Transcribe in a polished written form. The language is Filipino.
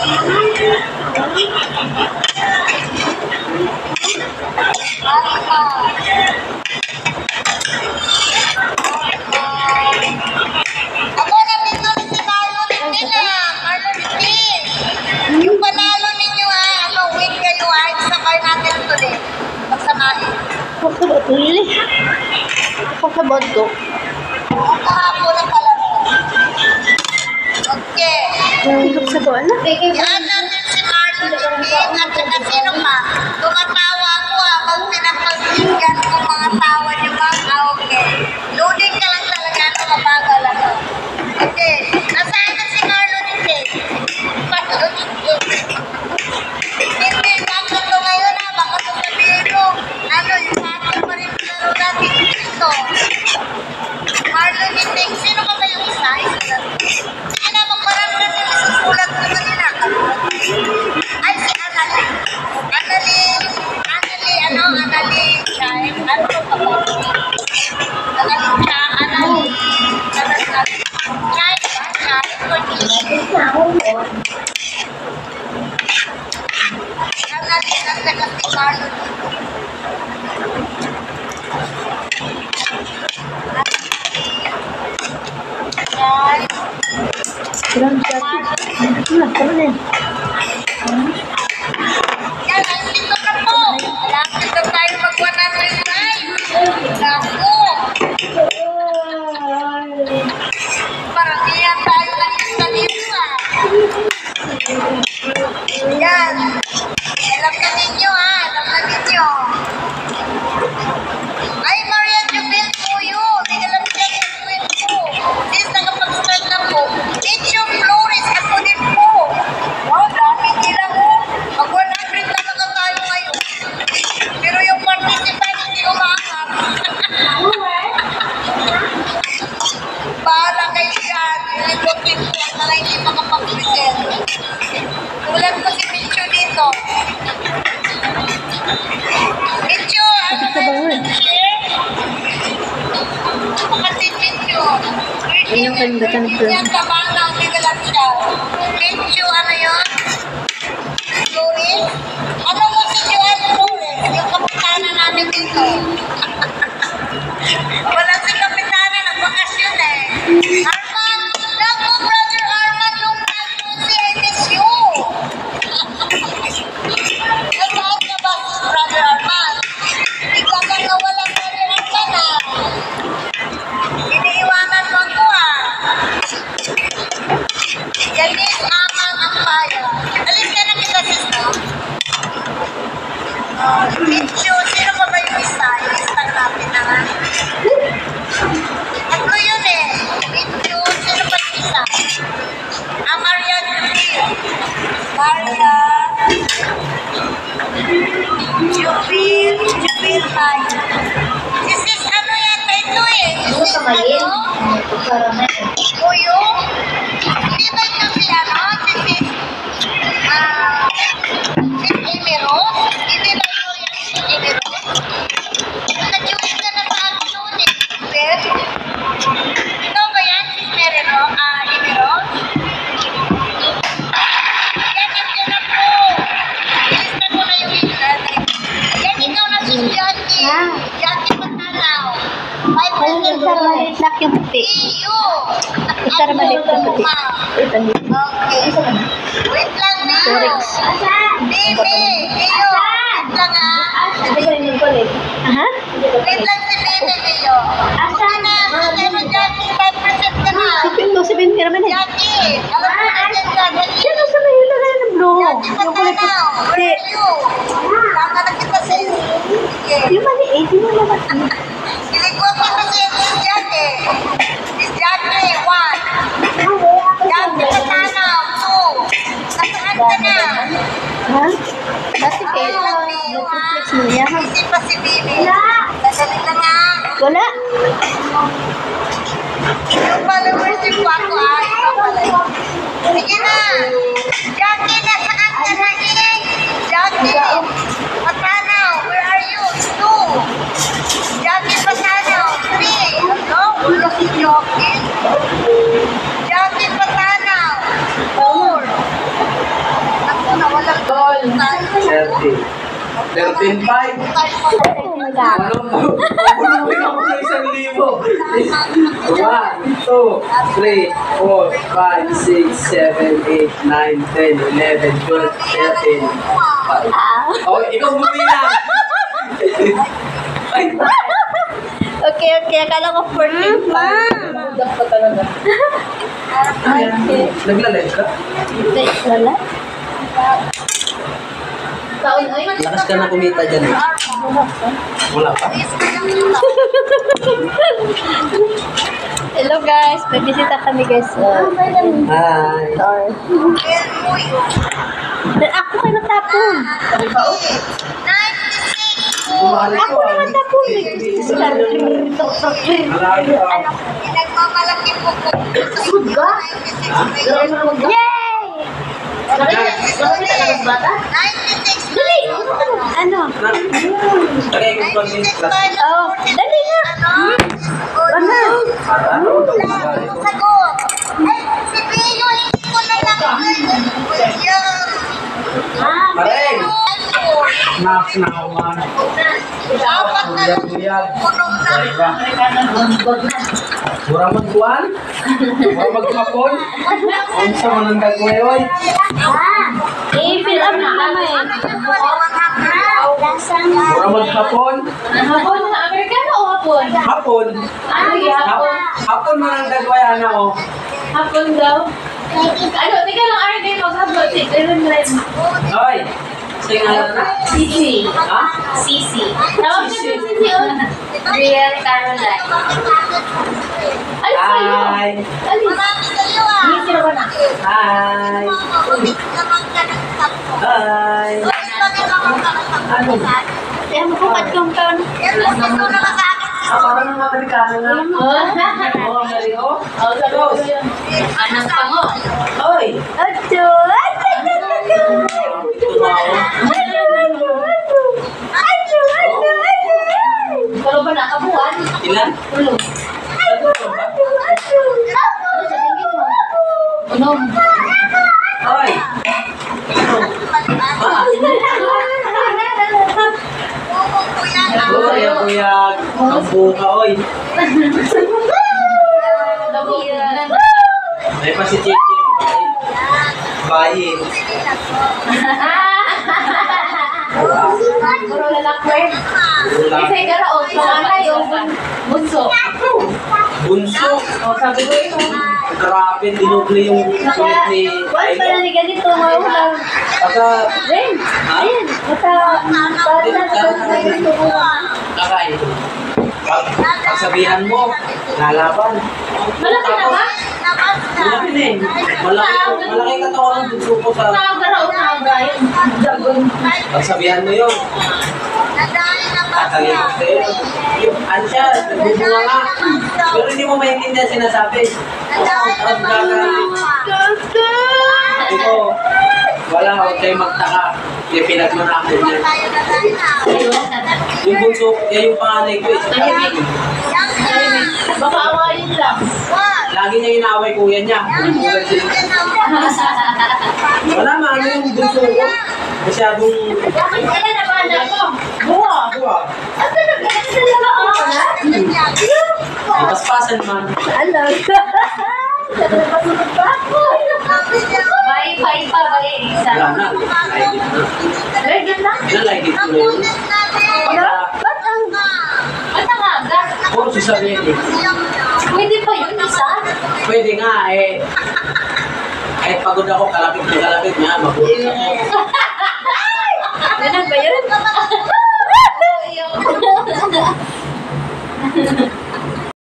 Ako na dito si Marlon din Marlon din. Yung panalo ninyo win kayo sabay natin tuloy. Magsamahin. Pagkabot ko. Kahapon na pala. Okay. Hilap sa buwan na. Yan natin si Marlon din at saka sino pa. Tumatawa ako habang pinapagsingan ko mga tawa niyo ba? Okay. Loading ka lang talaga na mabagal ako. Okay. Nasaan na si Marlon din? Marlon din. Hindi, bakit ko ngayon baka sasabihin mo, yung bakit pa rin laro natin dito. Marlon din, sino ka ba yung isa? Sige na, magparang na yung isusulat ko kanina. Ay, si Annalyn. Annalyn, Chaim. Ano ba ba? Annalyn, yan, nandito na po. Malapit na tayo mag-100 live. Naku. Parang iyan tayo ng isa dito Yan. Alam na ninyo alam na ninyo. Ay, Maria Jubel po yun. Hindi alam siya yung tweet ko. Since nakapag-start na po. Teacher Flores, ako din po. Wow, dami nila po. Mag-100 na tayo ngayon. Pero yung participant hindi umaangat. Bahala kayo dyan. Nag-voting ko ang mga hindi makapag-present. Tulad ko si Micho dito. Micho, ano ba yung share? Kapatid Micho. Yung kandatan ko. Yan, kabana, bigalan siya. Micho, ano yun? Flores? Ano mo si Joel Flores? Yung kapitana namin dito. Wala si kapitana, nagbakasyon Arman, naku, brother Arman, nung si I miss you. Nasaan ka ba, brother Arman? Ikaw ka nawalan ka rin ang sana. Iniiwanan mo ako Ganis Aman ang bayan. Alis ka na kita, sister. Mityo, sino pa ba yung isa? Yung isang natin Tatlo yun Mityo, sino pa yung isa? Maria Jubil. Maria Jubil May. This is ano yata ito This is Kuyo? Hindi ba ito si This is Emeros? Hindi ba ito yung Emeros? Nag-join ka na sa action Ikaw ba yan, si Emeros? Yan, nandiyan na po. Ilista ko na yung internet. Yan, ikaw na si Jackie. Jackie Patanaw. 5% Maliit lang yung puti. iyo. Isa na maliit yung puti. Okay. Wait lang, Leo. Bibi, Leo. Wait lang Aha? Wait lang si Bibi, Leo. Okay na, pero Jackie, 5% ka na. Sipin ka naman Jackie, alam mo na dyan, Jackie. Yan sa may ilagay ng blue. Jackie Patanaw. Where are you? Tama na kita, sis. Sige. Yung maliit, yung naman. Kiligwa ko kasi si Jackie. Miss Jackie, 1. Jackie Patanaw, 2. Nasaan ka na? Ha? Kasi kayo, nag-complex mo niya. Isip pa si Bibi. Dadali ka nga. Wala. Yung followers yung ako ikaw pala. Sige na. Jackie, nasaan ka na Jackie. Patanaw, where are you? 2. Jackie Patanaw, 3. Hello? Wala si Jackie. Jackie Patanaw, 4. 13. 13.5. Oh my God. Ano po? Pabuluhin ako ng 1,000. 1, 2, 3, 4, 5, 6, 7, 8, 9, 10, 11, 12, 13. Oh, ikaw bumila. Ay, Okay, akala ko 14 pa. nahudap ka talaga. Okay. Nagla-live ka? Wala? Lakas ka na kumita dyan eh. Wala pa. Hello guys, may bisita kami guys. Hi. Sorry. Ako kayo natapon. Bumalik Ako ko na natapon. Malayo ah. Nagmamalaki po po. Yay! 96 Dali! Ano? Tagay ko pag yung class. Oh, dali nga! Ano? Sagot. Ay, si Pino, hindi ko na lang. Maring! Max na kawan. Dapat na Buyag-buyag. punong na. Mura magkuhan? Mura magkapon? Ang sa manang gagwayoy? I-fill up na kami. Mura magkapon? Hapon na Amerikano o hapon? Hapon? Hapon. Hapon manang gagway ana o. Hapon daw. Ano, teka lang, Arden, maghapon. Hoy! Sige nga na. Sisi. Ha? Sisi. Tawag na si Sisi o. Real Caroline. Alis kayo. Hi! Alis. Marami kayo ah. Hindi sila ba na? Hi! Naman ka ng sakto. Hi! Bakit naman ka ng sakto? Ano? Kaya mo kung katkong taon. Yan, gusto ko na sa akin. Parang mga Amerikano nga. Oo, Mario. Oh, sabi ko yun. Anong pango? Hoy! Ato! Kalau ba nakabuhan? Ilan? Tulog. Unom. Hoy! Buyag-buyag. Ang buka, oy. May pa si Chichi. Bayi. Puro lalakwer. Kasi garaon, panganay o bunso. Bunso. O, sabi ko ito. Grabe, dinukli yung kulit ni Wala pa na ni ganito, maulang. Pagka, Ren, ayun, basta, basta, kakain. Pagsabihan mo, lalaban. malaki na ba? Malaki na eh. Malaki katawan ng bunso ko sa... Garaon na ba yun? Dragon. Pagsabihan mo yun. Tatagay ko sa'yo. Yung ansya, nagbubunga nga. Pero hindi mo maintindihan sinasabi. Tapos gagawin. Ito, wala, huwag kayo magtaka. Pinag mo na ako niya. Yung bunso, yung panganay ko eh. Baka awayin lang. Lagi niya inaaway kuya niya. Wala maano yung bunso ko. Masyadong... Kailan na ba na ko? Buwa. Buwa. Ang talaga na Paspasan man. Alam. Pasunod pa ako. Bye pa ba eh? Isa. Wala na. Regan lang? Nalagay ko na yun. Ba't ang... Ba't ang aga? Puro si Sarili. Pwede pa yun isa? Pwede nga eh. Kahit pagod ako, kalapit na kalapit nga. Mabuti ako. Ganun ba yun?